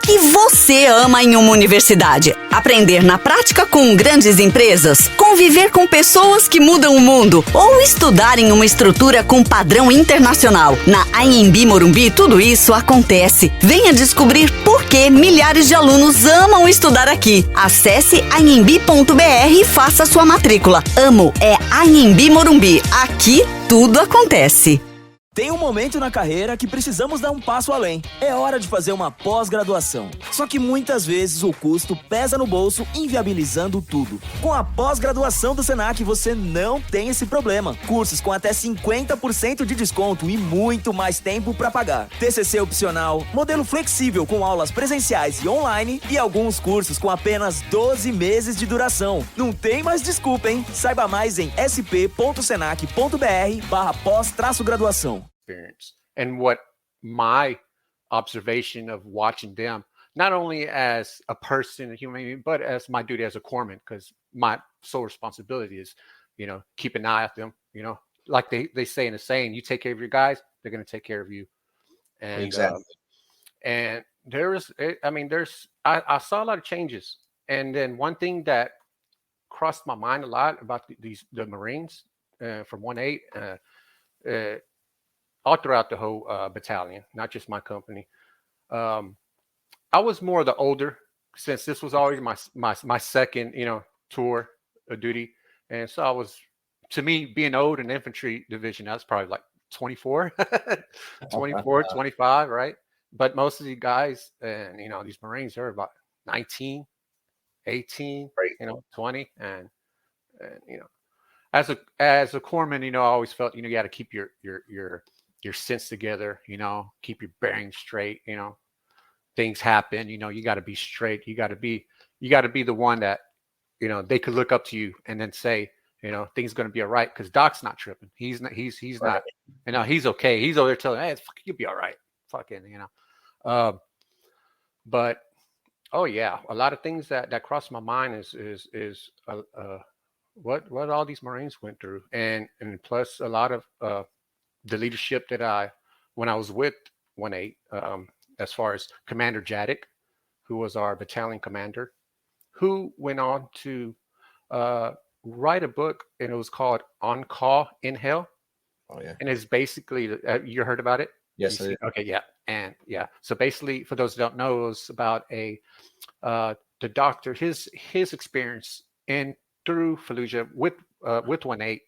que você ama em uma universidade? Aprender na prática com grandes empresas? Conviver com pessoas que mudam o mundo? Ou estudar em uma estrutura com padrão internacional? Na ANB Morumbi, tudo isso acontece. Venha descobrir por que milhares de alunos amam estudar aqui. Acesse anhembi.br e faça sua matrícula. Amo é ANB Morumbi. Aqui tudo acontece. Tem um momento na carreira que precisamos dar um passo além. É hora de fazer uma pós-graduação. Só que muitas vezes o custo pesa no bolso, inviabilizando tudo. Com a pós-graduação do Senac, você não tem esse problema. Cursos com até 50% de desconto e muito mais tempo para pagar. TCC opcional, modelo flexível com aulas presenciais e online e alguns cursos com apenas 12 meses de duração. Não tem mais desculpa, hein? Saiba mais em sp.senac.br/pós-graduação. Experience and what my observation of watching them, not only as a person, a human being, but as my duty as a corpsman, because my sole responsibility is, keep an eye at them, like they say in the saying, you take care of your guys, they're going to take care of you. And exactly. And I saw a lot of changes. And then one thing that crossed my mind a lot about the Marines from 1-8, all throughout the whole battalion, not just my company. I was more of the older, since this was already my second, tour of duty. And so I was, to me, being old in infantry division, I was probably like 24, 24, 25, right? But most of the guys and, these Marines, they're about 19, 18, right. 20. And as a corpsman, I always felt, you got to keep your sense together, keep your bearings straight, things happen, you got to be straight. You got to be the one that, they could look up to you and then say, things going to be all right. Cause Doc's not tripping. He's not, he's okay. He's over there telling, hey, you'll be all right. Fucking, but, oh yeah, a lot of things that crossed my mind is what all these Marines went through. And plus a lot of, the leadership that when I was with 1-8, as far as Commander Jadek, who was our battalion commander, who went on to write a book, and it was called On Call in Hell. Oh yeah. And it's basically, you heard about it? Yes, I did. Okay, yeah. And yeah, so basically, for those who don't know, it was about the doctor, his experience through Fallujah with 1-8.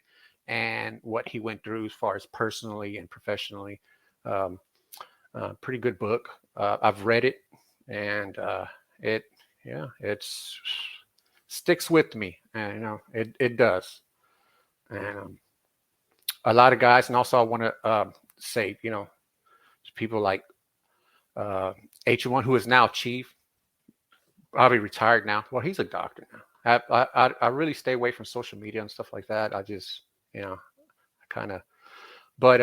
And what he went through as far as personally and professionally. Pretty good book. I've read it, and it sticks with me. And it does. And a lot of guys, and also I want to say, people like H1, who is now chief, probably retired now. Well, he's a doctor now. I really stay away from social media and stuff like that. I just but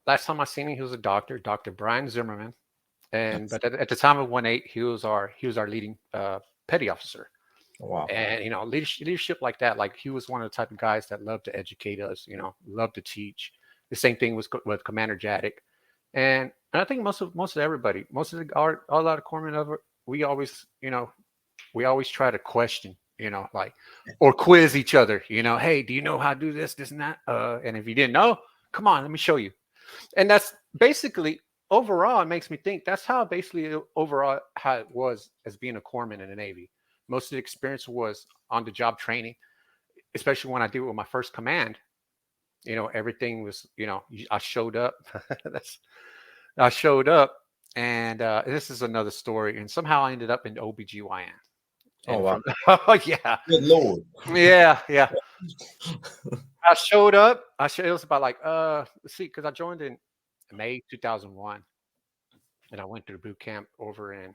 last time I seen him, he was a doctor, Dr. Brian Zimmerman. But at the time of 1-8, he was our leading petty officer. Oh, wow. And, leadership like that, like he was one of the type of guys that loved to educate us, loved to teach. The same thing was with Commander Jadek. And I think most of everybody, a lot of corpsmen, we always try to question, or quiz each other, hey, do you know how to do this and that? And if you didn't know, come on, let me show you. And that's basically, overall, it makes me think that's how basically overall how it was as being a corpsman in the Navy. Most of the experience was on the job training, especially when I did it with my first command. Everything was, I showed up. And this is another story. And somehow I ended up in OBGYN. Oh, wow. Oh, yeah. Good Lord. Yeah. I showed up. It was about let's see, because I joined in May 2001. And I went through boot camp over in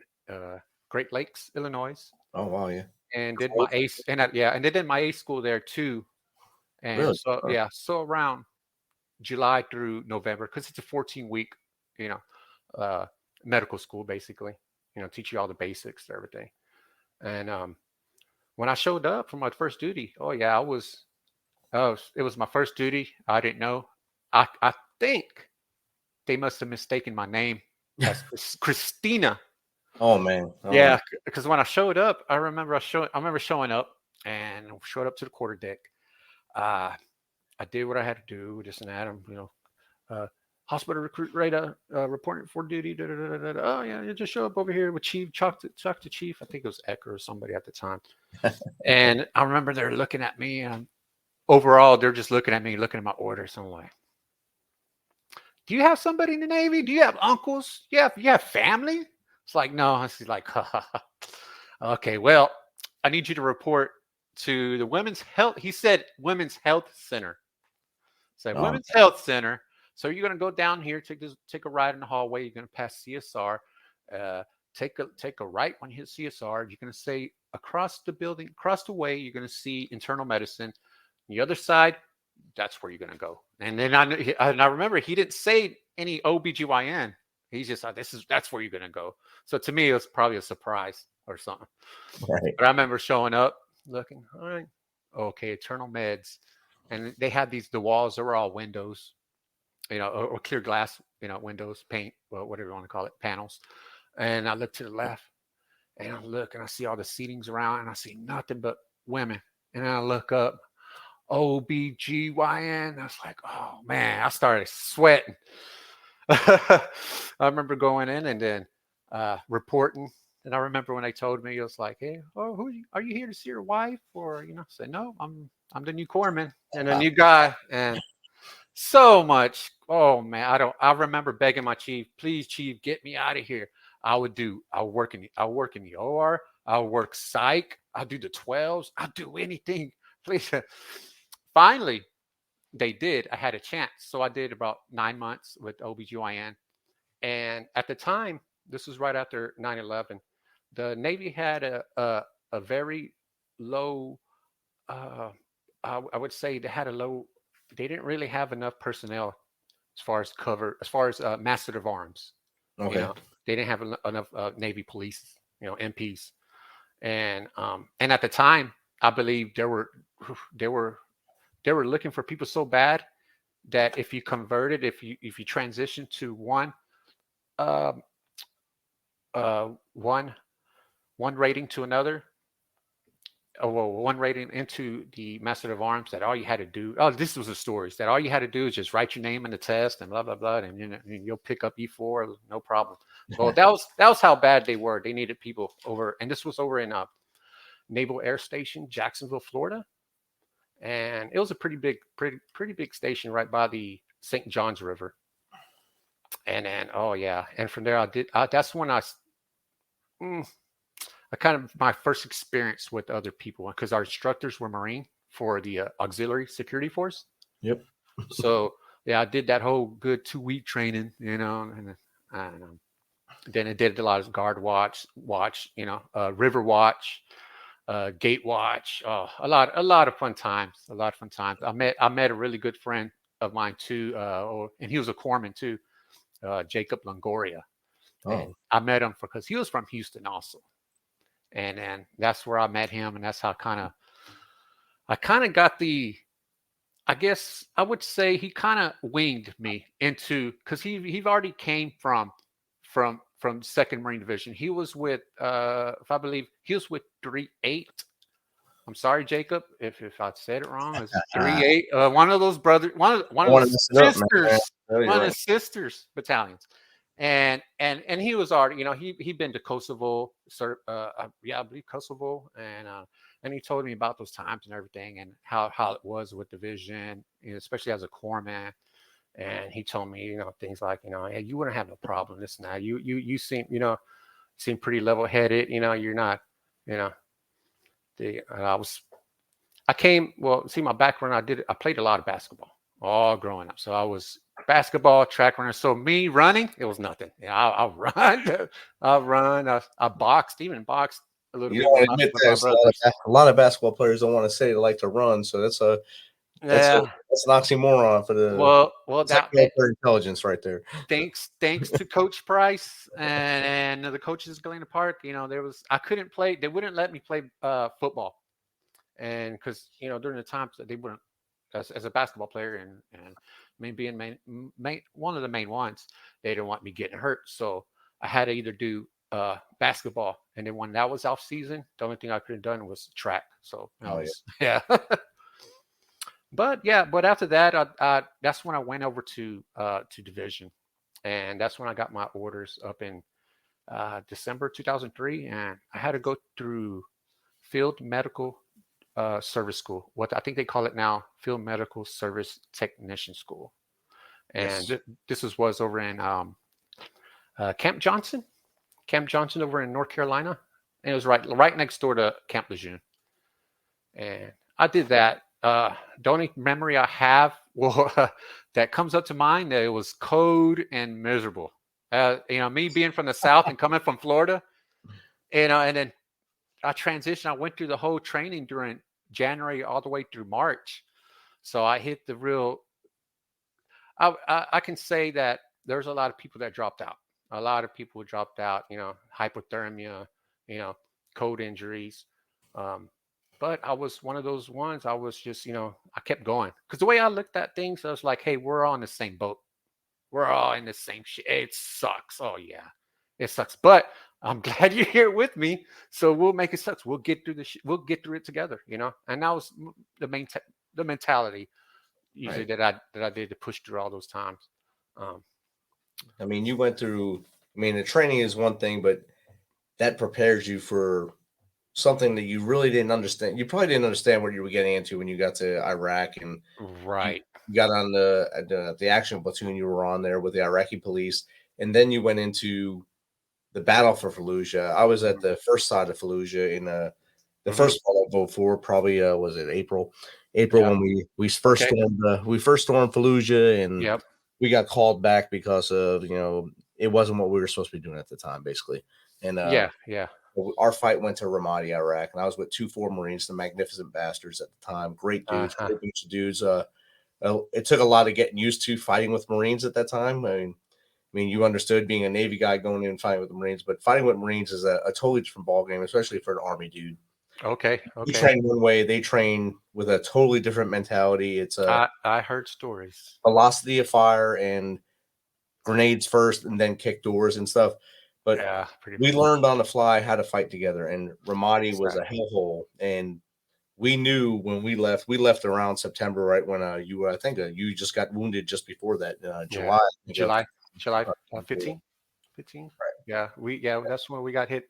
Great Lakes, Illinois. Oh, wow, yeah. And did my ACE, and they did my ACE school there too. And really? So around July through November, because it's a 14-week, medical school, basically, teach you all the basics, everything. And when I showed up for my first duty, it was my first duty. I didn't know. I think they must have mistaken my name as Christina Oh man. Oh, Yeah, man. because when I showed up, I remember showing up and showed up to the quarter deck. I did what I had to do, this and that. Hospital recruit Rueda reporting for duty. Da, da, da, da, da. Oh yeah, you just show up over here with Chief, talk to Chief. I think it was Ecker or somebody at the time. And I remember they're looking at me, and overall they're just looking at me, looking at my orders. I'm like, do you have somebody in the Navy? Do you have uncles? You have family? It's like, no. She's like, ha, ha, ha. Okay, well, I need you to report to the Women's Health. He said Women's Health Center. So Women's Health Center. So you're going to go down here, take a ride in the hallway. You're going to pass CSR. Take a right when you hit CSR. You're going to say across the building, across the way, you're going to see internal medicine. The other side, that's where you're going to go. And then I remember he didn't say any OBGYN. He just thought that's where you're going to go. So to me, it was probably a surprise or something. Right. But I remember showing up, looking, all right, okay, internal meds. And they had the walls, they were all windows, or clear glass, windows, paint, well, whatever you want to call it, panels. And I look to the left and I look and I see all the seatings around and I see nothing but women. And I look up, OBGYN. I was like, oh man, I started sweating. I remember going in and then reporting. And I remember when they told me, it was like, hey, are you here to see your wife? Or, I said, no, I'm the new corpsman and a new guy. And so much. Oh man, I remember begging my chief, please, chief, get me out of here. I'll work in the OR. I'll work psych. I'll do the 12s. I'll do anything. Please. Finally, they did. I had a chance. So I did about 9 months with OBGYN. And at the time, this was right after 9/11, the Navy had a very low, I would say they didn't really have enough personnel as far as master of arms. Okay. They didn't have enough Navy police, MPs. And at the time, I believe they were looking for people so bad that if you converted, if you transitioned to one rating to another, one rating into the master of arms, that all you had to do, this was the stories, that all you had to do is just write your name in the test and blah blah blah, and you'll pick up E4, no problem. Well, that was how bad they were. They needed people over, and this was over in Naval Air Station, Jacksonville, Florida. And it was a pretty big station right by the St. Johns River. And then, and from there that's when I kind of my first experience with other people, because our instructors were Marine for the Auxiliary Security Force. Yep. So I did that whole good 2-week training, and then I did a lot of guard watch, river watch, gate watch, a lot of fun times. I met a really good friend of mine too, and he was a corpsman too, Jacob Longoria. And I met him because he was from Houston also, and then that's where I met him, and that's how I kind of got I guess I would say he kind of winged me into, because he already came from 2nd Marine Division. He was with, if I believe, he was with 3-8. I'm sorry, Jacob, if I said it wrong. It's 3-8. One of those brothers, one of his sisters battalions, and he was already, he'd been to Kosovo, I believe Kosovo, and he told me about those times and everything, and how it was with division, especially as a corpsman. And he told me, things like, hey, you wouldn't have no problem. This and that. You seem, seem pretty level-headed. You're not, my background, I played a lot of basketball all growing up. So I was basketball, track runner. So me running, it was nothing. I'll run. I boxed a little bit. Admit that a lot of basketball players don't want to say they like to run. So that's an oxymoron for the for intelligence right there. Thanks to Coach Price and the coaches at Galena Park. I couldn't play. They wouldn't let me play football, and because during the times that they wouldn't, as a basketball player and me being one of the main ones, they didn't want me getting hurt. So I had to either do basketball. And then when that was off season, the only thing I could have done was track. So yeah. But after that, that's when I went over to division, and that's when I got my orders up in December 2003, and I had to go through field medical service school. What I think they call it now, field medical service technician school. And this was over in Camp Johnson over in North Carolina, and it was right next door to Camp Lejeune. And I did that. The only memory I have that comes up to mind, that it was cold and miserable. Me being from the South and coming from Florida, and then I transitioned. I went through the whole training during January all the way through March. So I hit the real. I can say that there's a lot of people that dropped out. A lot of people dropped out. Hypothermia. Cold injuries. But I was one of those ones. I was just, I kept going. Because the way I looked at things, I was like, hey, we're all in the same boat. We're all in the same shit. It sucks. Oh, yeah. It sucks. But I'm glad you're here with me. So we'll make it sucks. We'll get through we'll get through it together, And that was the mentality usually that I did to push through all those times. You went through, the training is one thing, but that prepares you for something that you really didn't understand. You probably didn't understand what you were getting into when you got to Iraq, and you got on the action platoon. You were on there with the Iraqi police, and then you went into the battle for Fallujah. I was at the first side of Fallujah in the first fall of 2004. Probably was it April when we first stormed Fallujah, and we got called back because of it wasn't what we were supposed to be doing at the time, basically. And our fight went to Ramadi, Iraq, and I was with 2-4 Marines, the magnificent bastards at the time. Great dudes, great bunch of dudes. It took a lot of getting used to fighting with Marines at that time. You understood being a Navy guy going in and fighting with the Marines, but fighting with Marines is a totally different ballgame, especially for an Army dude. Okay. You train one way, they train with a totally different mentality. It's I heard stories. Velocity of fire and grenades first, and then kick doors and stuff. But we learned on the fly how to fight together, and Ramadi was a hellhole. And we knew when we left around September, right when you just got wounded just before that, July 15. Right. Yeah, that's when we got hit.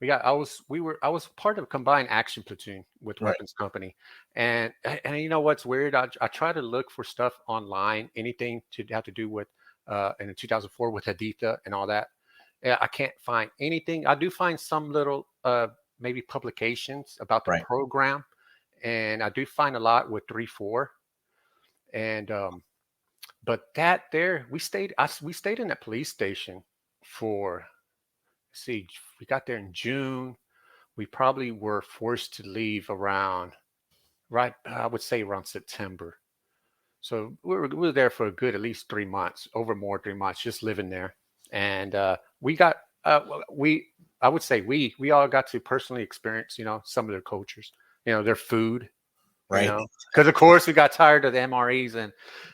I was part of Combined Action Platoon with Weapons Company, and you know what's weird? I try to look for stuff online, anything to have to do with in 2004 with Haditha and all that. I can't find anything. I do find some little maybe publications about the program, and I do find a lot with 3-4. And but we stayed in that police station for we got there in June. We probably were forced to leave around I would say around September. So we were there for a good at least 3 months, 3 months, just living there. And we got I would say we all got to personally experience some of their cultures, their food, because of course we got tired of the MREs,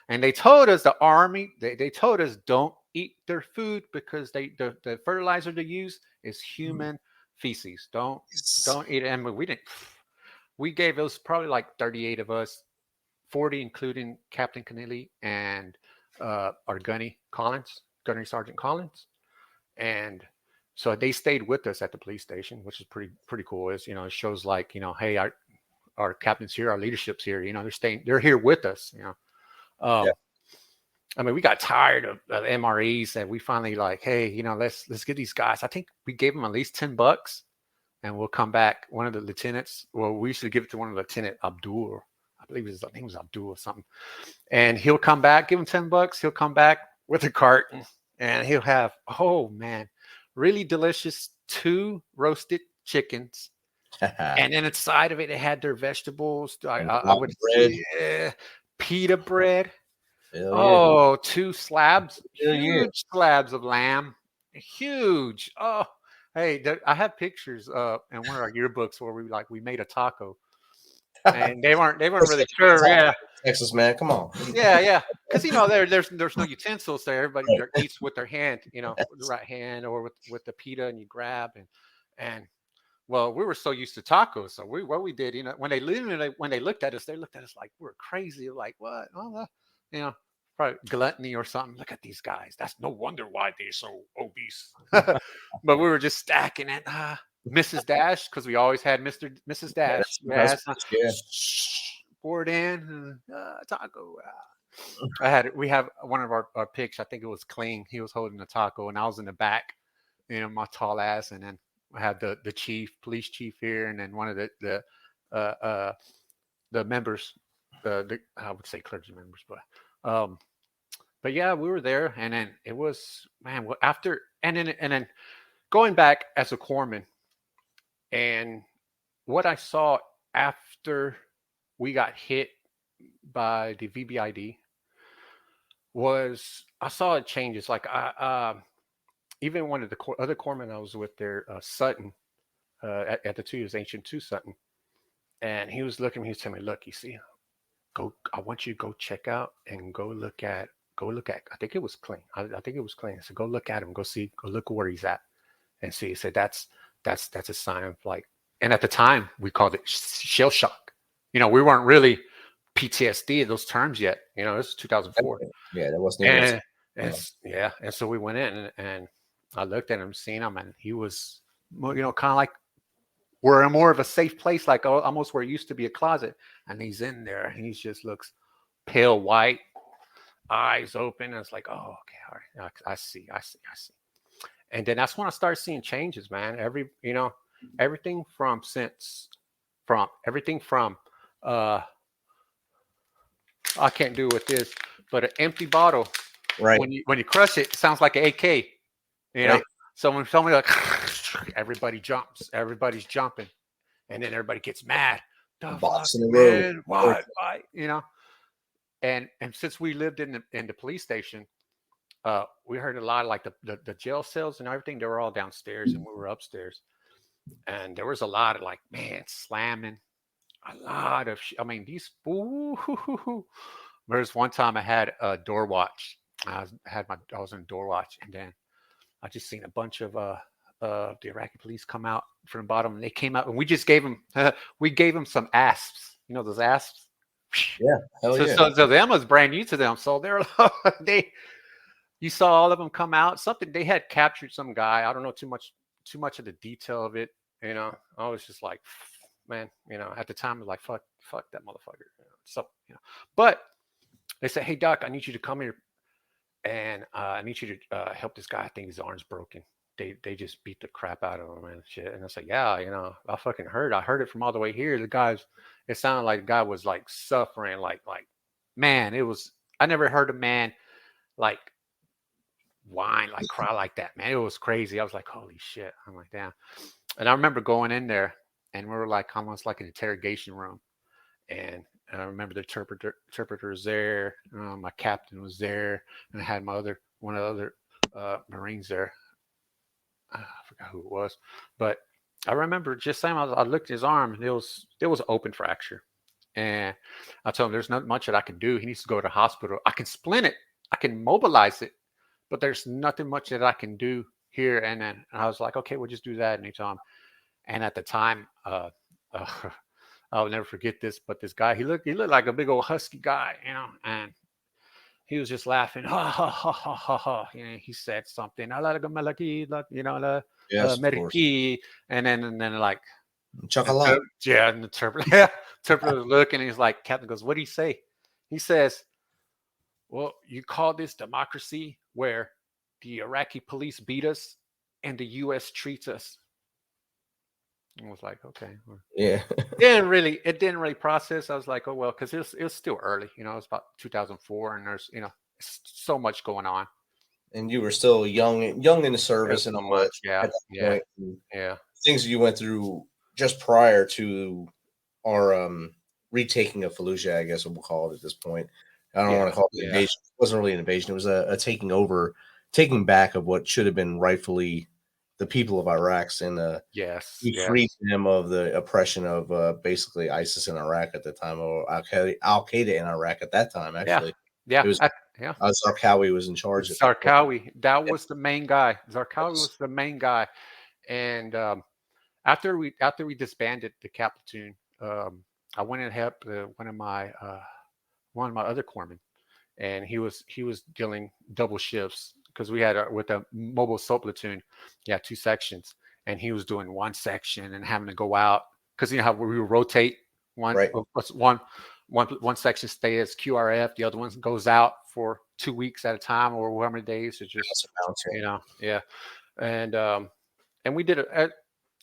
and they told us, the Army, they told us don't eat their food because the fertilizer they use is human feces. Don't eat it. And we didn't. We gave, it was probably like 38 of us, 40 including Captain Keneally and our Gunny Sergeant Collins. And so they stayed with us at the police station, which is pretty cool. It shows like, hey, our captain's here, our leadership's here, they're here with us, we got tired of MREs, and we finally like, hey, let's get these guys. I think we gave them at least $10 and we'll come back. One of the lieutenants, we used to give it to one of the Lieutenant Abdul. I believe his name was Abdul or something. And he'll come back, give him $10. He'll come back with a carton, and he'll have, really delicious 2 roasted chickens. And then inside of it had their vegetables. I would say pita bread. 2 slabs, huge slabs of lamb, huge. Oh, hey, I have pictures in one of our yearbooks where we made a taco. and they weren't really sure. Yeah, Texas man, come on. Yeah, because there's no utensils there. Everybody eats with their hand, with the right hand or with the pita, and you grab and well, we were so used to tacos, so what we did, when they looked at us, they looked at us like we were crazy, like what, probably gluttony or something. Look at these guys. That's no wonder why they're so obese. But we were just stacking it. Mrs. Dash, because we always had Mrs. Dash. Poured in taco. We have one of our picks. I think it was Clean. He was holding the taco, and I was in the back, my tall ass, and then I had the police chief here, and then one of the members, I would say clergy members, but yeah, we were there, and then it was after, and then going back as a corpsman, and what I saw after we got hit by the VBIED was I saw changes. Like even one of the other corpsmen I was with there, Sutton, at the 2 years, Ancient 2 Sutton, and he was looking, he was telling me, look, you see, I want you to go check out and go look at, I think it was Clean. I think it was Clean. I said, go look at him, go look where he's at and see. He said, that's a sign of like, and at the time we called it shell shock. We weren't really PTSD, those terms yet. This was 2004. Yeah, that wasn't. And so we went in and I looked at him, seen him, and he was, kind of like we're in more of a safe place, like almost where it used to be a closet. And he's in there, and he just looks pale white, eyes open. And it's like, oh, okay, all right, I see. And then that's when I started seeing changes, man. Everything from I can't do with this, but an empty bottle, right? When you crush it, it sounds like an AK, right. So when somebody like everybody jumps, everybody's jumping, and then everybody gets mad. Box in the road, why? And since we lived in the police station, we heard a lot of like the jail cells and everything. They were all downstairs, and we were upstairs, and there was a lot of like slamming. A lot of these. There's one time I had a door watch. I was in door watch, and then I just seen a bunch of the Iraqi police come out from the bottom, and they came out, and we just gave them some asps. Those asps. Yeah, hell yeah. So them was brand new to them. So you saw all of them come out. Something they had captured some guy. I don't know too much of the detail of it. I was just like, man, at the time, I was like, fuck that motherfucker. But they said, hey, Doc, I need you to come here, and I need you to help this guy. I think his arm's broken. They just beat the crap out of him and shit. And I said, yeah, I fucking heard. I heard it from all the way here. It sounded like the guy was like suffering, like, man, I never heard a man like whine, like cry like that, man. It was crazy. I was like, holy shit. I'm like, damn. And I remember going in there, and we were like almost like an interrogation room. And I remember the interpreter was there. My captain was there. And I had one of the other Marines there. I forgot who it was. But I remember just saying, I looked at his arm, and it was an open fracture. And I told him there's not much that I can do. He needs to go to the hospital. I can splint it. I can mobilize it. But there's nothing much that I can do here. And then I was like, okay, we'll just do that. And he told him. And at the time, I'll never forget this, but this guy, he looked like a big old husky guy, and he was just laughing. Ha ha ha ha ha ha. He said something. Meriki, and then like chocolate. Yeah, and the interpreter was looking, and he's like, Captain goes, what do you say? He says, well, you call this democracy where the Iraqi police beat us and the U.S. treats us. I was like, okay. Yeah. It didn't really process. I was like, oh, well, because it was still early. It was about 2004, and there's, so much going on. And you were still young in the service, and much. Yeah. Things you went through just prior to our retaking of Fallujah, I guess we'll call it at this point. I don't want to call it an invasion. It wasn't really an invasion. It was a taking back of what should have been rightfully people of Iraq, and yes, freed them of the oppression of basically ISIS in Iraq at the time, or Al Qaeda in Iraq at that time. Actually, yeah. it was Zarqawi was in charge. Zarqawi, that was the main guy. Zarqawi was the main guy, and after we disbanded the Cap platoon, I went and helped one of my other corpsmen, and he was dealing double shifts because we had with a Mobile Assault Platoon, yeah, 2 sections, and he was doing 1 section and having to go out because you know how we would rotate one section stay as QRF, the other one goes out for 2 weeks at a time or however many days. It just and we did it.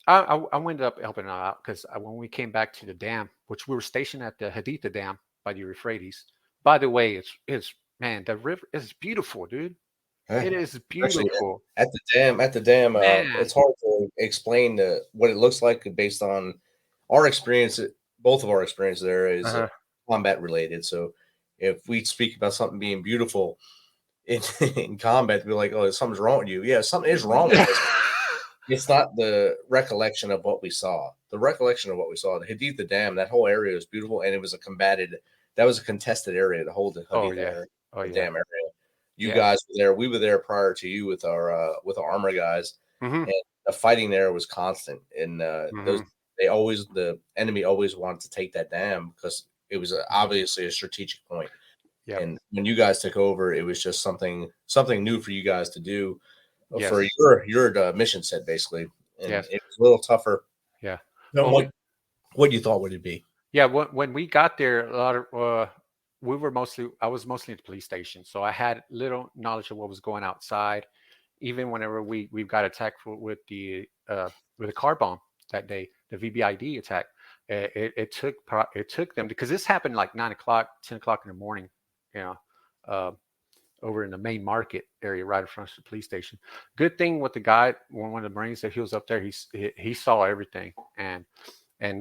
I ended up helping out because when we came back to the dam, which we were stationed at the Haditha Dam by the Euphrates. By the way, it's man, the river is beautiful, dude. It is beautiful. At the dam, it's hard to explain what it looks like based on our experience. Both of our experience there is combat related. So if we speak about something being beautiful in combat, we're like, oh, something's wrong with you. Yeah, something is wrong with us. It's not the recollection of what we saw. The recollection of what we saw, the Haditha Dam, that whole area was beautiful, and it was a contested area to hold the Haditha Dam area. You guys were there. We were there prior to you with our armor guys, and the fighting there was constant. And the enemy always wanted to take that dam because it was obviously a strategic point. Yep. And when you guys took over, it was just something new for you guys to do for your mission set, basically. And it was a little tougher. Yeah. What you thought would it be? Yeah. When we got there, a lot of I was mostly at the police station, so I had little knowledge of what was going outside. Even whenever we got attacked with the car bomb that day, the VBIED attack, it took them, because this happened like 9 o'clock, 10 o'clock in the morning, over in the main market area right in front of the police station. Good thing with the guy, one of the Marines that he was up there, he saw everything, and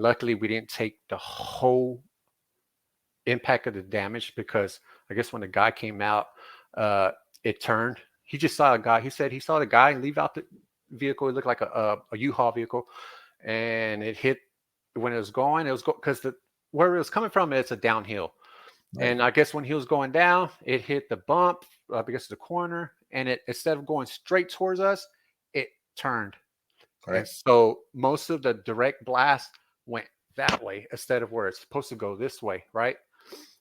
luckily we didn't take the whole impact of the damage, because I guess when the guy came out, it turned. He just saw a guy. He said he saw the guy leave out the vehicle. It looked like a U-Haul vehicle, and it hit when it was going. It was because where it was coming from, it's a downhill, and I guess when he was going down, it hit the bump because of the corner, and it, instead of going straight towards us, it turned. Right. And so most of the direct blast went that way instead of where it's supposed to go this way, right?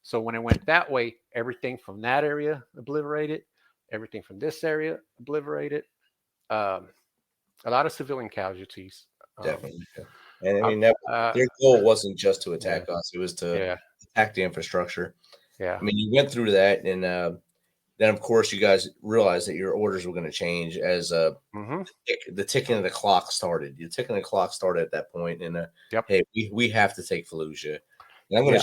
So when it went that way, everything from that area obliterated, everything from this area obliterated. A lot of civilian casualties. Definitely. And I mean, their goal wasn't just to attack us; it was to attack the infrastructure. Yeah. I mean, you went through that, and then of course you guys realized that your orders were going to change as the ticking of the clock started. The ticking of the clock started at that point, and hey, we have to take Fallujah. And I'm going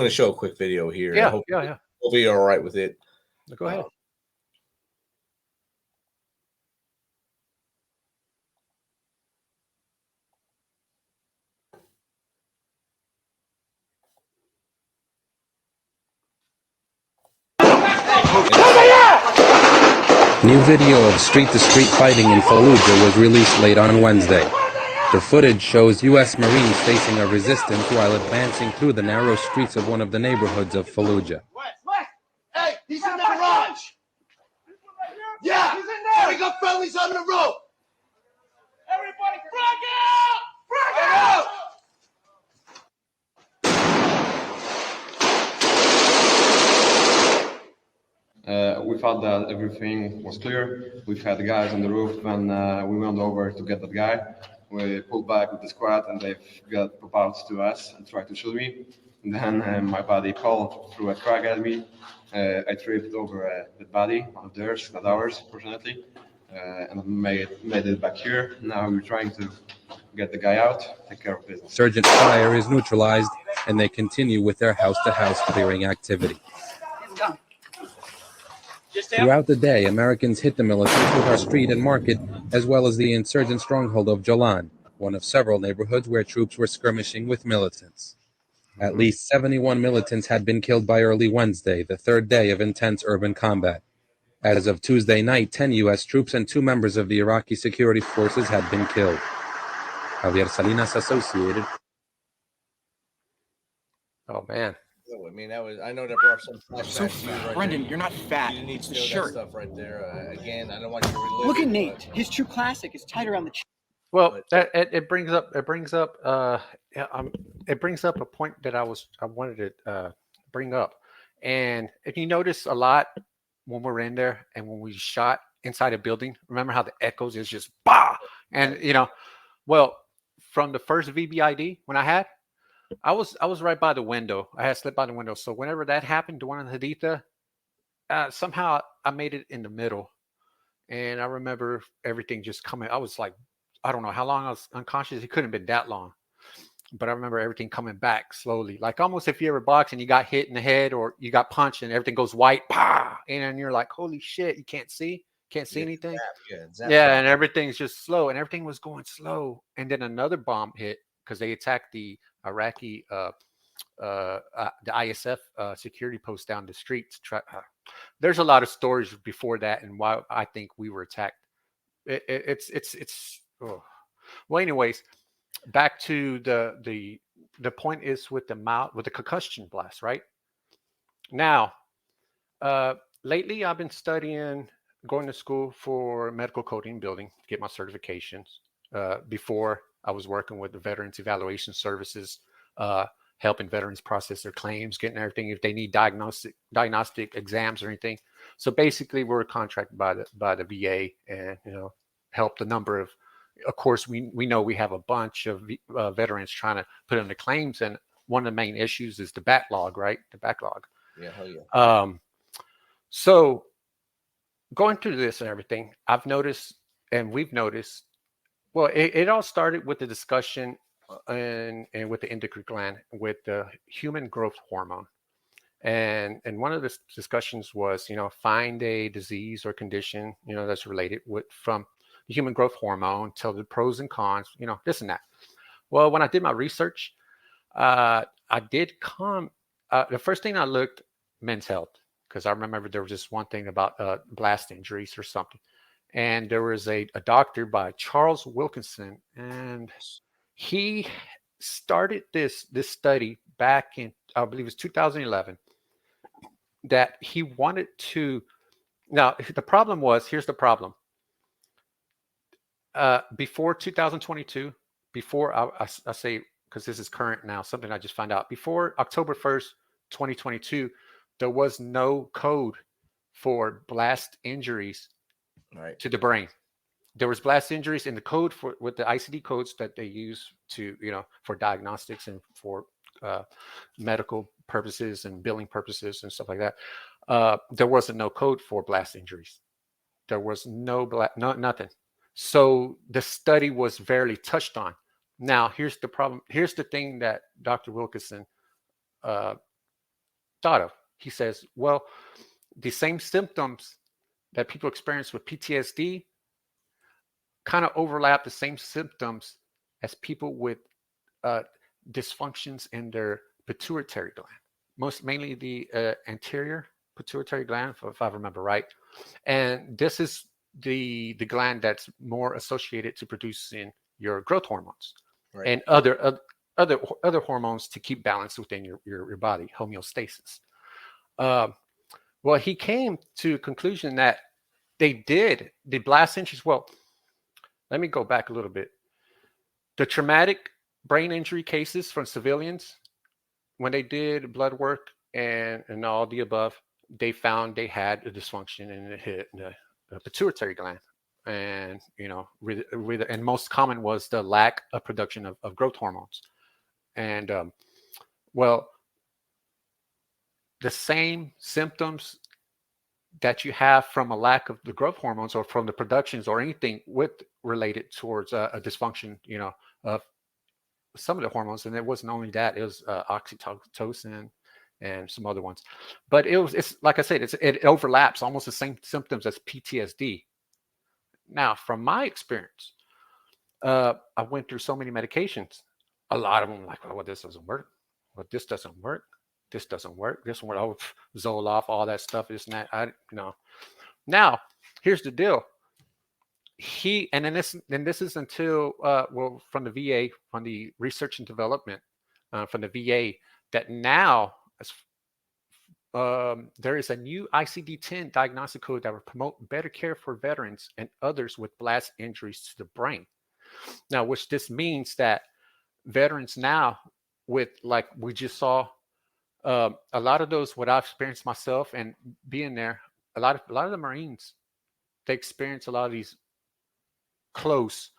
to show a quick video here. Yeah, Hopefully you're all right with it. Go ahead. New video of street-to-street fighting in Fallujah was released late on Wednesday. The footage shows U.S. Marines facing a resistance while advancing through the narrow streets of one of the neighborhoods of Fallujah. Hey, he's in the garage! Yeah! He's in there! We got friendlies on the road! Everybody, frag out! Frag out! We thought that everything was clear. We've had the guys on the roof when we went over to get that guy. We pulled back with the squad, and they've got propelled to us and tried to shoot me. And then my buddy Paul threw a crack at me. I tripped over the body of theirs, not ours, fortunately, and made it back here. Now we're trying to get the guy out, take care of business. Insurgent fire is neutralized, and they continue with their house-to-house clearing activity. Throughout the day, Americans hit the militants with our street and market, as well as the insurgent stronghold of Jalan, one of several neighborhoods where troops were skirmishing with militants. At least 71 militants had been killed by early Wednesday, the third day of intense urban combat. As of Tuesday night, 10 U.S. troops and 2 members of the Iraqi security forces had been killed. Javier Salinas, Associated. Oh man. I mean, I know that brought some flashbacks to you right Brendan, there. you're not fat. You need to The know that shirt. stuff right there. Again, I don't want you to relive Look it. at Nate. His true classic is tight around the chin. Well, it brings up it brings up a point that I wanted to bring up. And if you notice a lot when we're in there and when we shot inside a building, remember how the echoes is just bah, and well, from the first VBIED when I was right by the window. I had slipped by the window, so whenever that happened to one of the Haditha, somehow I made it in the middle, and I remember everything just coming. I was like, I don't know how long I was unconscious. It couldn't have been that long. But I remember everything coming back slowly. Like almost if you ever box and you got hit in the head or you got punched and everything goes white, bah, and you're like, holy shit, you can't see anything. Yeah, and everything's just slow. And everything was going slow. And then another bomb hit because they attacked the Iraqi, the ISF security post down the street. There's a lot of stories before that and why I think we were attacked. It's oh. Well, anyways, back to the point is with the concussion blast, right? Now, lately I've been going to school for medical coding building to get my certifications. Before I was working with the Veterans Evaluation Services, helping veterans process their claims, getting everything if they need diagnostic exams or anything. So basically, we're contracted by the VA, and help the number of. Of course, we know we have a bunch of veterans trying to put in the claims, and one of the main issues is the backlog, right? The backlog. Yeah, hell yeah. So going through this and everything, I've noticed, and we've noticed. Well, it all started with the discussion and with the endocrine gland, with the human growth hormone, and one of the discussions was, find a disease or condition, that's related from the human growth hormone, tell the pros and cons, this and that. Well, when I did my research, I did the first thing I looked, men's health, because I remember there was just one thing about blast injuries or something. And there was a doctor by Charles Wilkinson, and he started this study back in, I believe it was 2011, that he wanted to, now the problem was, here's the problem. Before 2022, before I say, because this is current now, something I just found out, before October 1st, 2022, there was no code for blast injuries to the brain. There was blast injuries in the code with the ICD codes that they use to, for diagnostics and for medical purposes and billing purposes and stuff like that. There wasn't no code for blast injuries. There was nothing. So the study was barely touched on. Now, here's the problem. Here's the thing that Dr. Wilkinson thought of. He says, well, the same symptoms that people experience with PTSD kind of overlap the same symptoms as people with dysfunctions in their pituitary gland, mainly the anterior pituitary gland, if I remember right. And this is the gland that's more associated to producing your growth hormones, right, and other hormones to keep balance within your body, homeostasis. Well, he came to a conclusion that they did the blast injuries. Well, let me go back a little bit. The traumatic brain injury cases from civilians, when they did blood work and all the above, they found they had a dysfunction in the pituitary gland, and and most common was the lack of production of growth hormones. And well, the same symptoms that you have from a lack of the growth hormones or from the productions or anything related towards a dysfunction, of some of the hormones. And it wasn't only that, it was oxytocin and some other ones. But it's like I said, it overlaps almost the same symptoms as PTSD. Now, from my experience, I went through so many medications. A lot of them like, well, this doesn't work. Well, this doesn't work. This doesn't work. This one, Zoloft, all that stuff, this and that. Now, here's the deal. This is until from the VA, from the research and development from the VA, that now there is a new ICD-10 diagnostic code that will promote better care for veterans and others with blast injuries to the brain. Now, which this means that veterans now, with like we just saw, a lot of those, what I've experienced myself and being there, a lot of the Marines, they experience a lot of these close,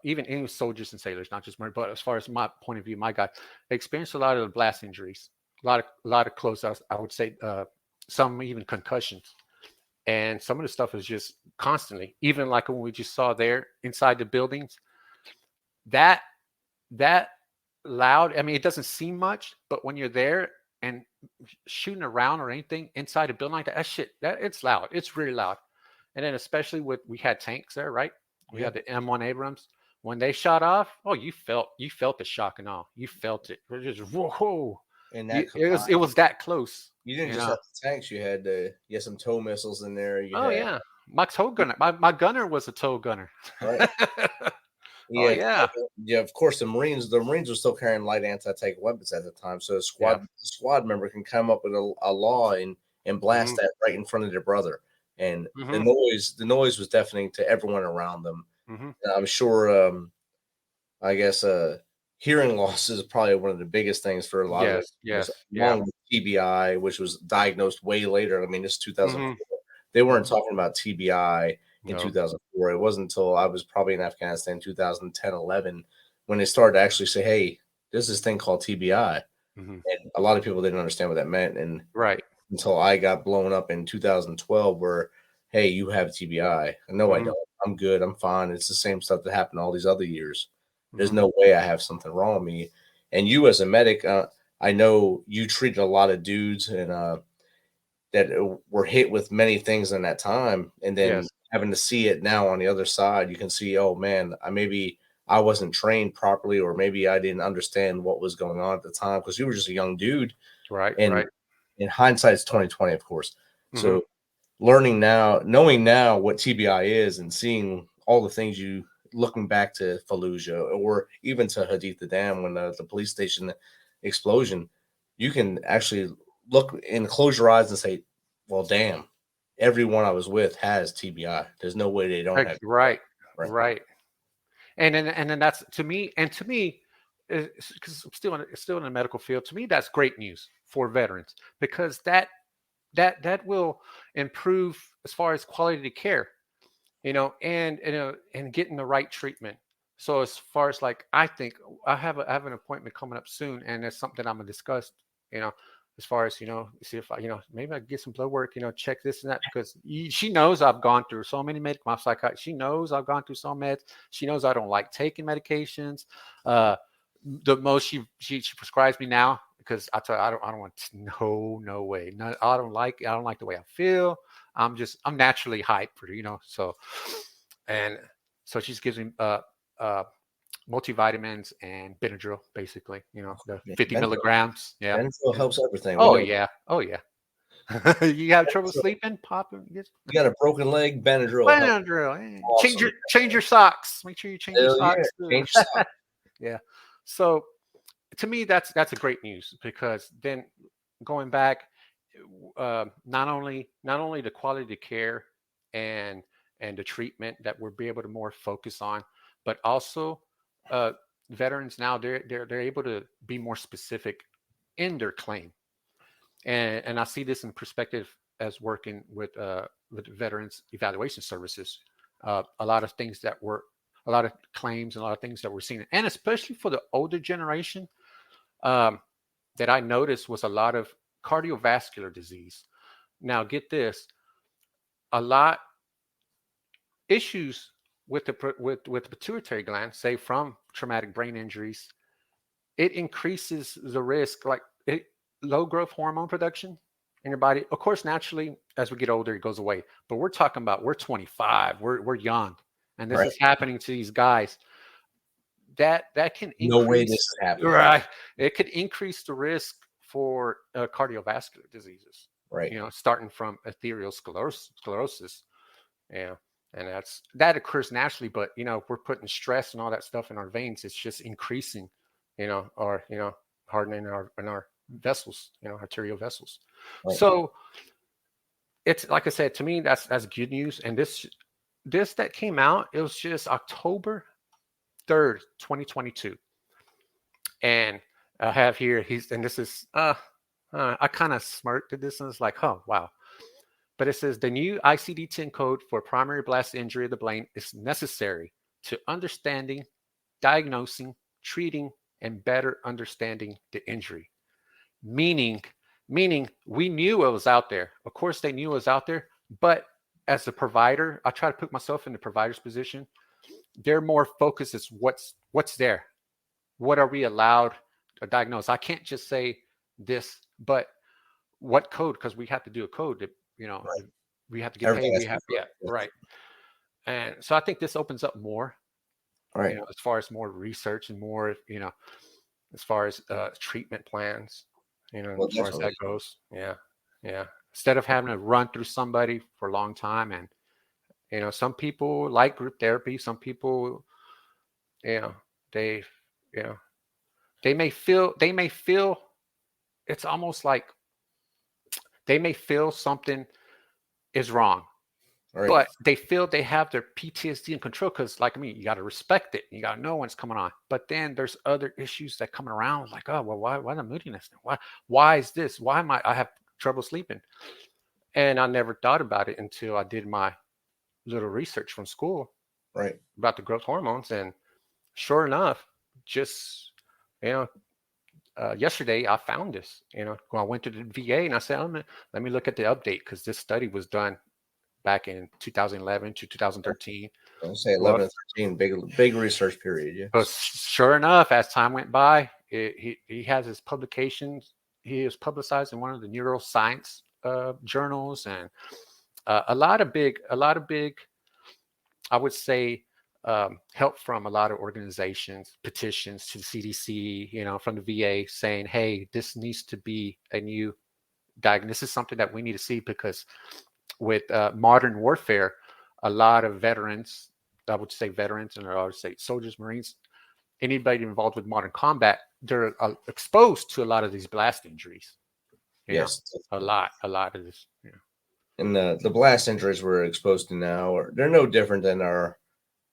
even soldiers and sailors, not just Marines, but as far as my point of view, my guy, they experience a lot of the blast injuries, a lot of close, I would say, some even concussions. And some of the stuff is just constantly, even like when we just saw there inside the buildings, that loud, I mean, it doesn't seem much, but when you're there and shooting around or anything inside a building like that it's loud. It's really loud. And then especially we had tanks there, right? We had the M1 Abrams. When they shot off, you felt the shock and awe. You felt it. It was just whoa. And it was that close. You didn't just have the tanks. You had some tow missiles in there. Yeah, my tow gunner. My gunner was a tow gunner. Right. Yeah. Of course, the Marines were still carrying light anti-tank weapons at the time, so a squad member can come up with a law and blast that right in front of their brother, and the noise was deafening to everyone around them. I'm sure. I guess hearing loss is probably one of the biggest things for a lot of us. Along with TBI, which was diagnosed way later. I mean, this is 2004. They weren't talking about TBI in 2004. It wasn't until I was probably in Afghanistan 2010, 11 when they started to actually say, hey, there's this thing called TBI. And a lot of people didn't understand what that meant. And until I got blown up in 2012 where, hey, you have TBI. No, I don't. I'm good. I'm fine. It's the same stuff that happened all these other years. There's no way I have something wrong with me. And you as a medic, I know you treated a lot of dudes and that were hit with many things in that time. And then having to see it now on the other side, you can see, oh, man, maybe I wasn't trained properly, or maybe I didn't understand what was going on at the time because you were just a young dude. Right. And in hindsight, it's 2020, of course. So knowing now what TBI is and seeing all the things looking back to Fallujah or even to Haditha Dam when the police station explosion, you can actually look and close your eyes and say, well, damn, everyone I was with has TBI. There's no way they don't have TBI. Right. And then that's to me, because I'm still in the medical field, to me, that's great news for veterans because that will improve as far as quality of care, and getting the right treatment. So as far as like, I think I have an appointment coming up soon, and it's something I'm gonna discuss, as far as, see if I, maybe I can get some blood work, check this and that, because she knows I've gone through so many my psychiatrist, she knows I've gone through some meds. She knows I don't like taking medications. The most she prescribes me now, because I tell her, I don't want to, no way. No, I don't like the way I feel. I'm naturally hyper, so, and so she just gives me multivitamins and Benadryl, basically, the 50 milligrams. Yeah. Benadryl helps everything. Oh yeah. You have trouble sleeping? You got a broken leg, Benadryl. Awesome. Change your socks. Make sure you change your socks. Change socks. Yeah. So to me, that's a great news, because then going back, not only the quality of care and the treatment that we'll be able to more focus on, but also veterans now they're able to be more specific in their claim, and I see this in perspective as working with veterans evaluation services. A lot of things a lot of claims and a lot of things that we're seeing, and especially for the older generation, that I noticed was a lot of cardiovascular disease. Now, get this, a lot issues with the pituitary gland, say from traumatic brain injuries, it increases the risk, like low growth hormone production in your body. Of course, naturally, as we get older, it goes away. But we're talking about, we're 25, we're young, and this is happening to these guys. That can increase, no way this is happening. Right. It could increase the risk for cardiovascular diseases. Right. You know, starting from ethereal sclerosis. Yeah. And that occurs naturally, but you know, if we're putting stress and all that stuff in our veins, it's just increasing, you know, or you know, hardening our vessels, you know, arterial vessels. Right. So it's like I said, to me, that's good news. And this that came out, it was just October 3rd, 2022. And I have here, this is I kind of smirked at this and it's like, oh wow. But it says the new ICD-10 code for primary blast injury of the brain is necessary to understanding, diagnosing, treating, and better understanding the injury. Meaning we knew it was out there. Of course, they knew it was out there, but as a provider, I try to put myself in the provider's position. They're more focused as what's there. What are we allowed to diagnose? I can't just say this, but what code? Because we have to do a code that, you know, Right. we have to get paid. Right. And so I think this opens up more, Right. you know, as far as more research and more, you know, as far as treatment plans, you know, Well, as far as that goes. Yeah. Yeah. Instead of having to run through somebody for a long time. And, you know, some people like group therapy. Some people, you know, they may feel it's almost like they may feel something is wrong, Right. but they feel they have their PTSD in control because, like me, you got to respect it. You got to know what's coming on. But then there's other issues that come around, like, oh, well, why the moodiness? Why is this? Why am I have trouble sleeping? And I never thought about it until I did my little research from school, Right. about the growth hormones, and sure enough, just you know. Yesterday, I found this. You know, when I went to the VA and I said, "Let me look at the update," because this study was done back in 2011 to 2013. I'll say 11 and 13, big research period. Yeah. But sure enough, as time went by, he has his publications. He is publicized in one of the neuroscience journals, and a lot of big, I would say, help from a lot of organizations, petitions to the CDC, you know, from the VA saying, hey, this needs to be a new diagnosis. This is something that we need to see because with modern warfare, a lot of veterans, I would say veterans, and I would say soldiers, Marines, anybody involved with modern combat, they're exposed to a lot of these blast injuries. Yes. Know, a lot of this. Yeah. And the blast injuries we're exposed to now, they're no different than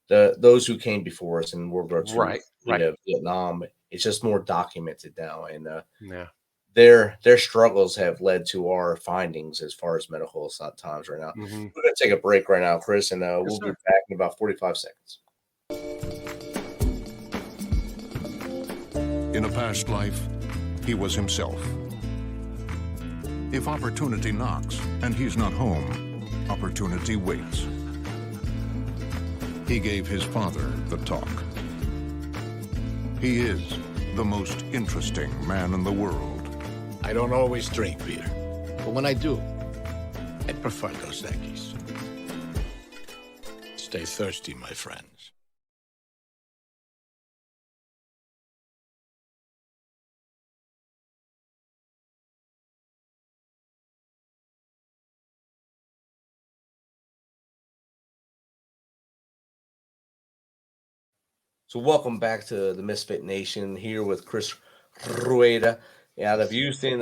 those who came before us in World War II, right. Vietnam. It's just more documented now, and yeah, their struggles have led to our findings as far as medical times right now. Mm-hmm. We're going to take a break right now, Chris, and Yes, we'll sir. be back in about 45 seconds. In a past life, he was himself. If opportunity knocks and he's not home, opportunity waits. He gave his father the talk. He is the most interesting man in the world. I don't always drink beer, but when I do, I prefer Dos Equis. Stay thirsty, my friends. So welcome back to the MisFitNation, here with Chris Rueda out of Houston,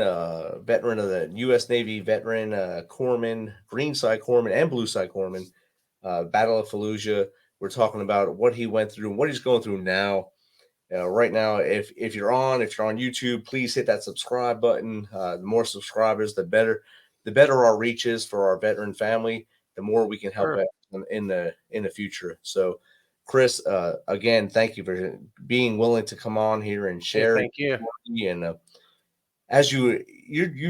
veteran of the U.S. Navy, veteran corpsman, green side corpsman, and blue side corpsman, Battle of Fallujah. We're talking about what he went through and what he's going through now. Right now, if you're on YouTube, please hit that subscribe button. The more subscribers, the better our reach is for our veteran family. The more we can help in the future. So, Chris, again, thank you for being willing to come on here and share. Thank you. And as you've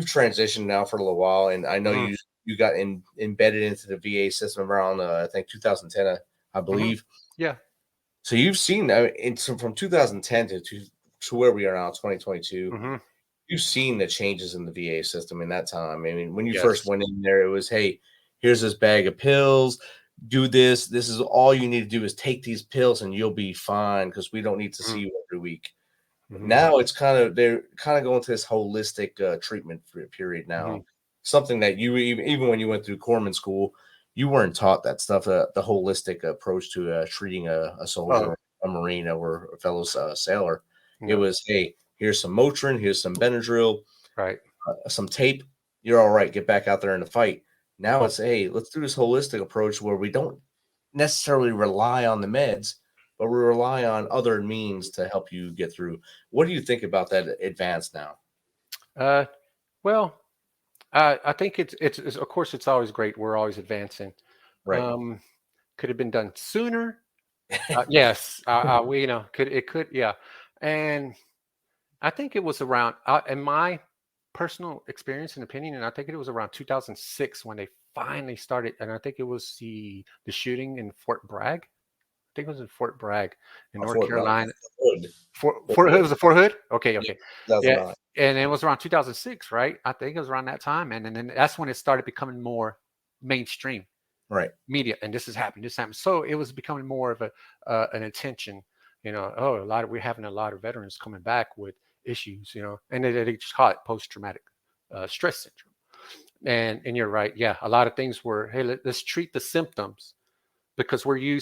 transitioned now for a little while, and I know you got embedded into the VA system around I think 2010, I believe. Yeah. So you've seen from 2010 to where we are now, 2022. You've seen the changes in the VA system in that time. I mean, when you first went in there, it was, hey, here's this bag of pills. Do this. This is all you need to do is take these pills and you'll be fine because we don't need to see you every week. Now they're kind of going to this holistic treatment period now. something that you even when you went through corpsman school, you weren't taught that stuff. The holistic approach to treating a soldier, a Marine, or a fellow sailor. It was, hey, here's some Motrin, here's some Benadryl, right, some tape. You're all right. Get back out there in the fight. Now it's, hey, let's do this holistic approach where we don't necessarily rely on the meds, but we rely on other means to help you get through. What do you think about that advance now? Well, I think it's of course it's always great. We're always advancing. Right. Could have been done sooner. Yes. We could yeah. And I think it was around in my personal experience and opinion, and I think it was around 2006 when they finally started. And I think it was the shooting in Fort Bragg. I think it was in Fort Bragg in North Carolina. Fort Hood. Was it Fort Hood? Okay. Yeah. And it was around 2006, right? I think it was around that time. And then that's when it started becoming more mainstream media. And this happened. So it was becoming more of an attention, we're having a lot of veterans coming back with issues, and they just call it post-traumatic stress syndrome. And you're right. Yeah. A lot of things were, hey, let's treat the symptoms because we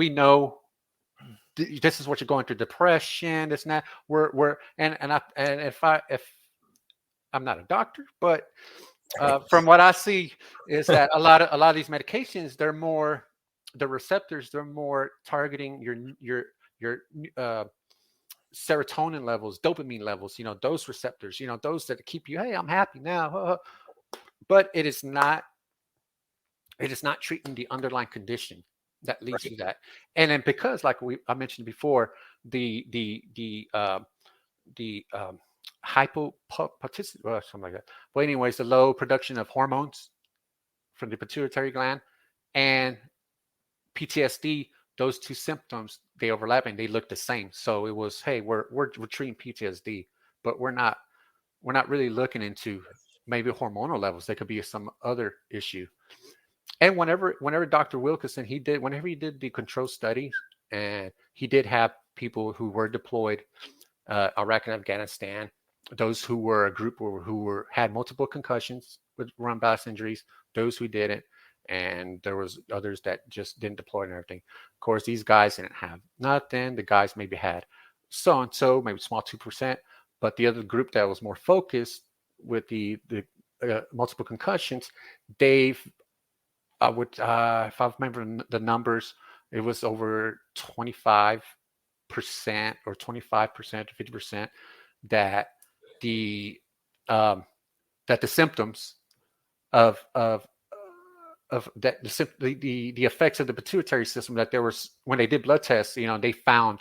know this is what you're going through, depression, this and that. If I'm not a doctor, but from what I see is that a lot of these medications, the receptors, they're more targeting your serotonin levels, dopamine levels, those receptors, those that keep you, hey, I'm happy now. But it is not treating the underlying condition that leads to that. And then because, like I mentioned before, the hypopituitary, something like that. But anyways, the low production of hormones from the pituitary gland and PTSD, those two symptoms, they overlap and they look the same. So it was, hey, we're treating PTSD, but we're not really looking into maybe hormonal levels. There could be some other issue. And whenever Dr. Wilkinson, whenever he did the control studies, and he did have people who were deployed, Iraq and Afghanistan, those who were a group who had multiple concussions with run blast injuries, those who didn't, and there was others that just didn't deploy and everything. Of course, these guys didn't have nothing. The guys maybe had so-and-so, maybe small 2%, but the other group that was more focused with the multiple concussions, if I remember the numbers, it was over 25% or 25% to 50% that the symptoms of that the effects of the pituitary system, that there was, when they did blood tests, they found,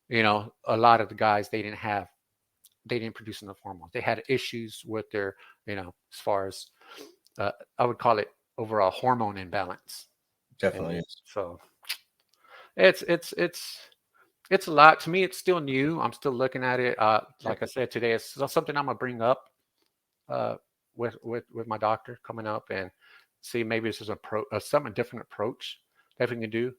a lot of the guys, they didn't produce enough hormones. They had issues with their, as far as I would call it overall hormone imbalance. Definitely is. So it's a lot. To me, it's still new. I'm still looking at it. Like I said, today it's something I'm gonna bring up with my doctor coming up and see maybe this is something different approach that we can do.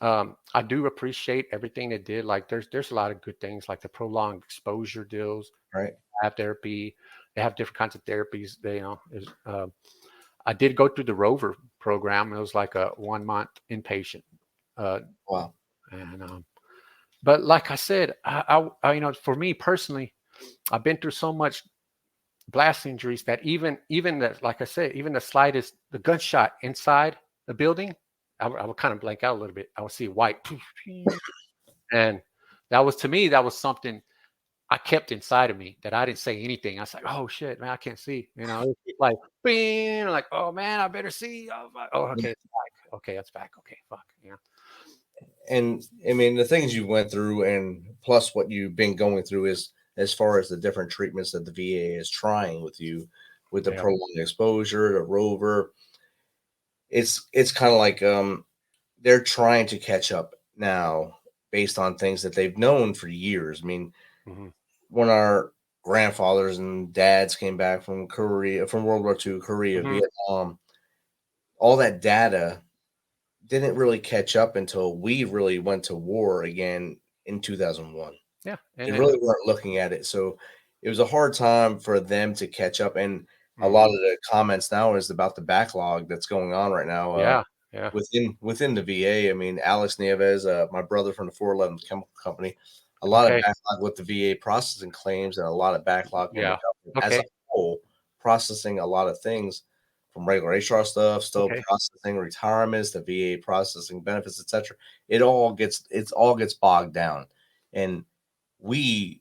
I do appreciate everything they did. Like there's a lot of good things, like the prolonged exposure deals. Right. Have therapy. They have different kinds of therapies. I did go through the Rover program. It was like a 1 month inpatient. Wow. And but like I said, I for me personally, I've been through so much blast injuries that even that, like I said, even the gunshot inside the building, I would kind of blank out a little bit. I would see white, and that was something I kept inside of me that I didn't say anything. I was like, oh shit, man, I can't see. Like, bing, like, oh man, I better see. Oh, okay, it's back. Okay, it's back. Okay, fuck, And I mean, the things you went through, and plus what you've been going through, is as far as the different treatments that the VA is trying with you, with the prolonged exposure, the Rover. It's kind of like they're trying to catch up now based on things that they've known for years. I mean, when our grandfathers and dads came back from World War II, Korea, Vietnam, all that data didn't really catch up until we really went to war again in 2001. Yeah. They really weren't looking at it. So it was a hard time for them to catch up. And a lot of the comments now is about the backlog that's going on right now. Yeah. Within the VA. I mean, Alex Nieves, my brother from the 411 Chemical Company, a lot of backlog with the VA processing claims and a lot of backlog from the government as a whole, processing a lot of things from regular HR stuff, still processing retirements, the VA processing benefits, etc. It all gets bogged down, and we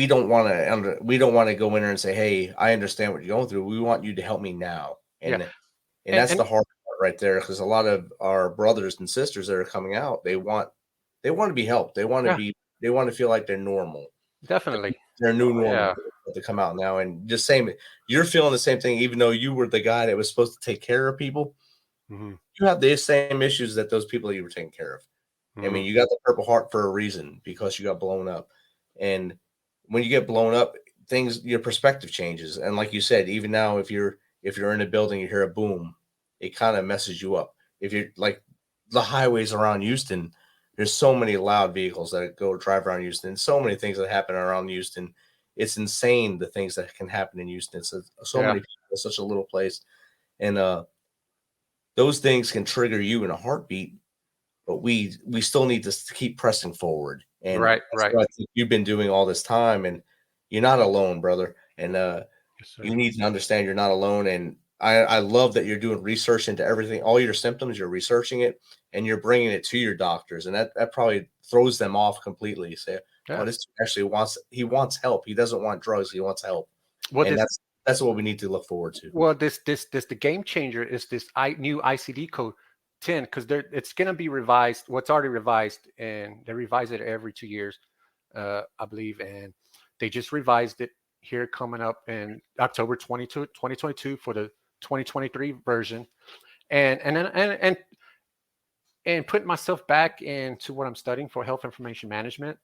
don't want to go in there and say, hey, I understand what you're going through. We want you to help me now, and that's the hard part right there, because a lot of our brothers and sisters that are coming out, they want to be helped. They want to feel like they're normal. Definitely. They're new normal to come out now. And just saying, you're feeling the same thing, even though you were the guy that was supposed to take care of people. You have the same issues that those people that you were taking care of. I mean, you got the Purple Heart for a reason, because you got blown up. And when you get blown up, your perspective changes. And like you said, even now, if you're in a building, you hear a boom, it kind of messes you up. If you're like the highways around Houston, there's so many loud vehicles that drive around Houston, so many things that happen around Houston. It's insane, the things that can happen in Houston. It's so many people, it's such a little place. And those things can trigger you in a heartbeat, but we still need to keep pressing forward. And right. What I think you've been doing all this time, and you're not alone, brother. And you need to understand you're not alone. And I love that you're doing research into everything, all your symptoms, you're researching it, and you're bringing it to your doctors. And that probably throws them off completely. You say, oh, this actually wants help. He doesn't want drugs. He wants help. Well, and that's what we need to look forward to. Well, the game changer is this new ICD code 10, because it's going to be revised. What's already revised, and they revise it every 2 years, I believe. And they just revised it here coming up in October 2022 for the 2023 version. And putting myself back into what I'm studying for health information management,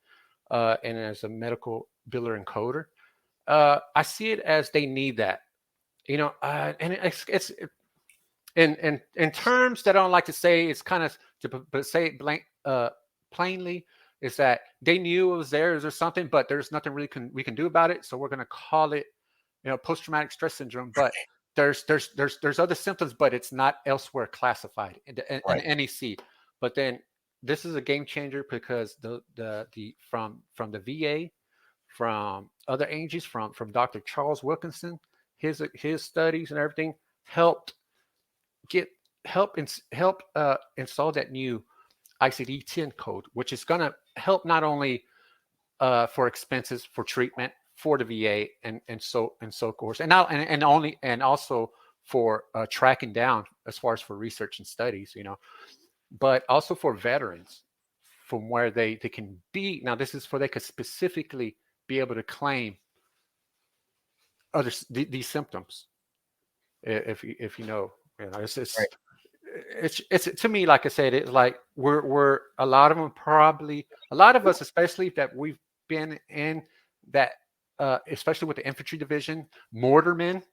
and as a medical biller and coder, I see it as they need that, and it's in terms that I don't like to say. It's kind of but say it plainly, is that they knew it was there or something, but there's nothing really we can do about it. So we're going to call it, post-traumatic stress syndrome. But there's other symptoms, but it's not elsewhere classified in NEC. But then this is a game changer, because from the VA, from other agencies, from Dr. Charles Wilkinson, his studies and everything helped install that new ICD-10 code, which is going to help not only for expenses for treatment for the VA and so forth, and also for tracking down as far as for research and studies, but also for veterans, from where they can be. Now, this is for they could specifically be able to claim these symptoms, if it's to me, like I said, it's like we're a lot of us, especially that we've been in that, especially with the infantry division, mortarmen,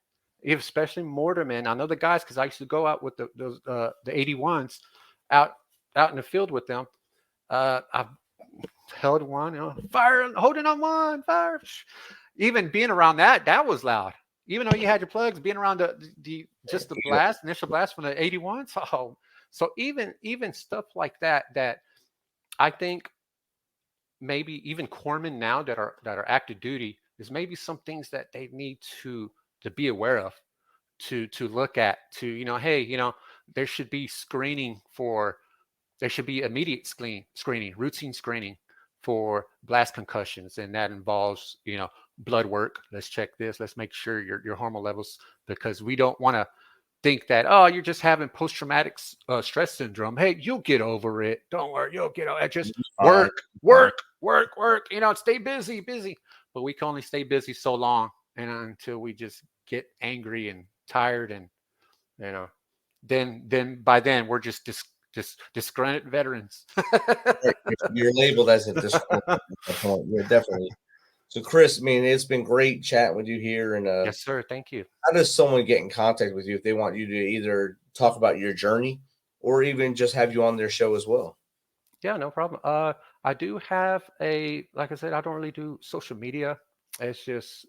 especially mortarmen. I know the guys, because I used to go out with the 81s out in the field with them. I've held one, fire, holding on one, fire. Even being around that was loud. Even though you had your plugs, being around the initial blast from the 81s. So even stuff like that I think maybe even corpsmen now that are active duty, is maybe some things that they need to be aware of, to look at, hey, there should be immediate screening, routine screening for blast concussions, and that involves blood work. Let's check this. Let's make sure your hormone levels, because we don't want to think that, oh, you're just having post-traumatic stress syndrome. Hey, you'll get over it. Don't worry, you'll get over it. Just work. Stay busy. But we can only stay busy so long, and until we just get angry and tired, and then by then we're just disgruntled veterans. You're labeled as a disgruntled. You're definitely. So, Cris, I mean, it's been great chatting with you here. And yes, sir. Thank you. How does someone get in contact with you if they want you to either talk about your journey or even just have you on their show as well? Yeah, no problem. I do have like I said, I don't really do social media. It's just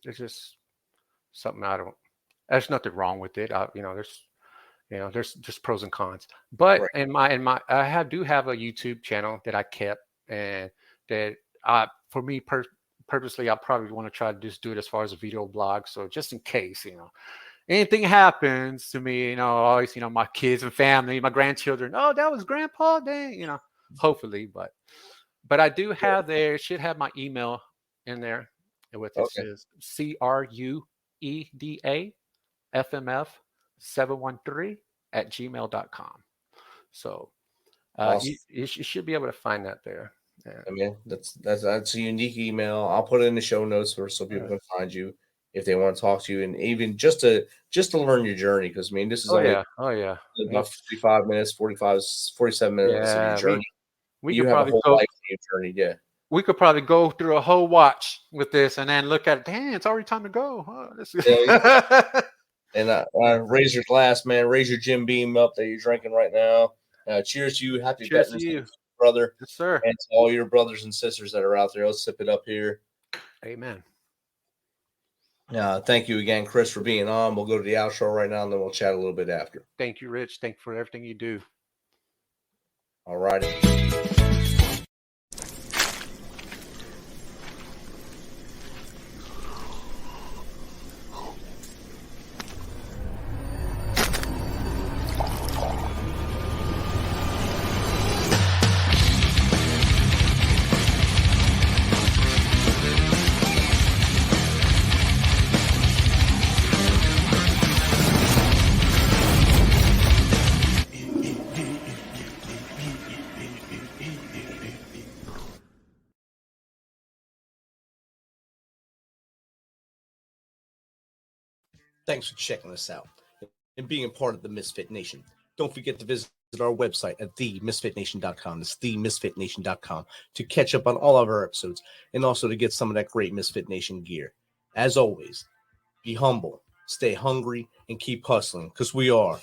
something I don't there's nothing wrong with it. There's just pros and cons. But Right. I do have a YouTube channel that I kept, and that for me purposely, I probably want to try to just do it as far as a video blog. So just in case, anything happens to me, always, my kids and family, my grandchildren, oh, that was grandpa, dang, hopefully, but I do have there, it should have my email in there with it. Okay. Says CRUEDA FMF713 @gmail.com. So Awesome. you should be able to find that there. Yeah. I mean, that's a unique email. I'll put it in the show notes so people can find you if they want to talk to you, and even just to learn your journey. Because I mean, this is only about 55 minutes, 47 minutes of your journey. We you could have a probably whole life in your journey. Yeah. We could probably go through a whole watch with this and then look at it. Damn, it's already time to go. Oh, And raise your glass, man. Raise your Jim Beam up that you're drinking right now. Cheers to you. Happy Cheers Veterans to you, Day, brother. Yes, sir. And to all your brothers and sisters that are out there. Let's sip it up here. Amen. Thank you again, Chris, for being on. We'll go to the outro right now, and then we'll chat a little bit after. Thank you, Rich. Thank you for everything you do. All righty. Thanks for checking us out and being a part of the Misfit Nation. Don't forget to visit our website at themisfitnation.com. That's themisfitnation.com to catch up on all of our episodes and also to get some of that great Misfit Nation gear. As always, be humble, stay hungry, and keep hustling because we are